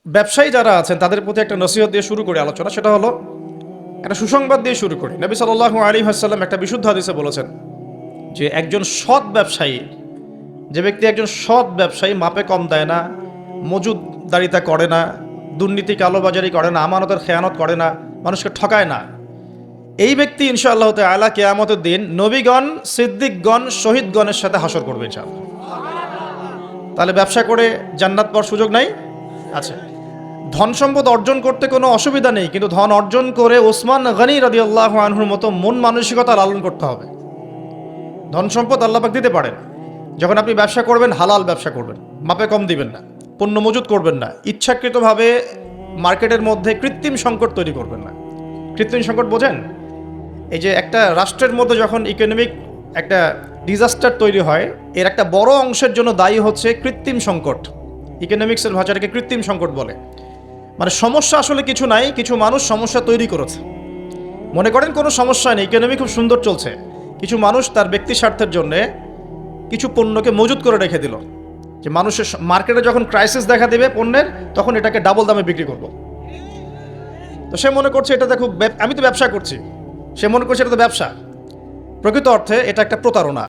ব্যবসায়ী যারা আছেন তাদের প্রতি একটা নসিহত দিয়ে শুরু করি আলোচনা। সেটা হলো একটা সুসংবাদ দিয়ে শুরু করি। নবী সাল্লাল্লাহু আলাইহি ওয়াসাল্লাম একটা বিশুদ্ধ হাদিসে বলেছেন যে একজন সৎ ব্যবসায়ী, যে ব্যক্তি একজন সৎ ব্যবসায়ী, মাপে কম দেয় না, মজুদদারিতা করে না, দুর্নীতি কালোবাজারি করে না, আমানতের খেয়ানত করে না, মানুষকে ঠকায় না, এই ব্যক্তি ইনশাআল্লাহ তাআলা কিয়ামতের দিন নবীগণ, সিদ্দিকগণ, শহীদগণের সাথে হাসর করবে ইনশাআল্লাহ। তাহলে ব্যবসা করে জান্নাত পাওয়ার সুযোগ নাই? আছে। ধন সম্পদ অর্জন করতে কোনো অসুবিধা নেই, কিন্তু ধন অর্জন করে ওসমান গনি রাদিয়াল্লাহু আনহুর মতো মন মানসিকতা লালন করতে হবে। ধন সম্পদ আল্লাহ পাক দিতে পারেন। যখন আপনি ব্যবসা করবেন, হালাল ব্যবসা করবেন, মাপে কম দিবেন না, পণ্য মজুত করবেন না, ইচ্ছাকৃতভাবে মার্কেটের মধ্যে কৃত্রিম সংকট তৈরি করবেন না। কৃত্রিম সংকট বোঝেন? এই যে একটা রাষ্ট্রের মধ্যে যখন ইকোনমিক একটা ডিজাস্টার তৈরি হয়, এর একটা বড় অংশের জন্য দায়ী হচ্ছে কৃত্রিম সংকট। ইকোনমিক্সের ভাষাটাকে কৃত্রিম সংকট বলে। মানে সমস্যা আসলে কিছু নাই, কিছু মানুষ সমস্যা তৈরি করেছে। মনে করেন কোনো সমস্যা নেই, ইকোনমি খুব সুন্দর চলছে, কিছু মানুষ তার ব্যক্তি স্বার্থের জন্যে কিছু পণ্যকে মজুত করে রেখে দিল, যে মানুষের মার্কেটে যখন ক্রাইসিস দেখা দেবে পণ্যের, তখন এটাকে ডাবল দামে বিক্রি করব। তো সে মনে করছে এটাতে খুব, আমি তো ব্যবসা করছি, সে মনে করছে এটা তো ব্যবসা। প্রকৃত অর্থে এটা একটা প্রতারণা।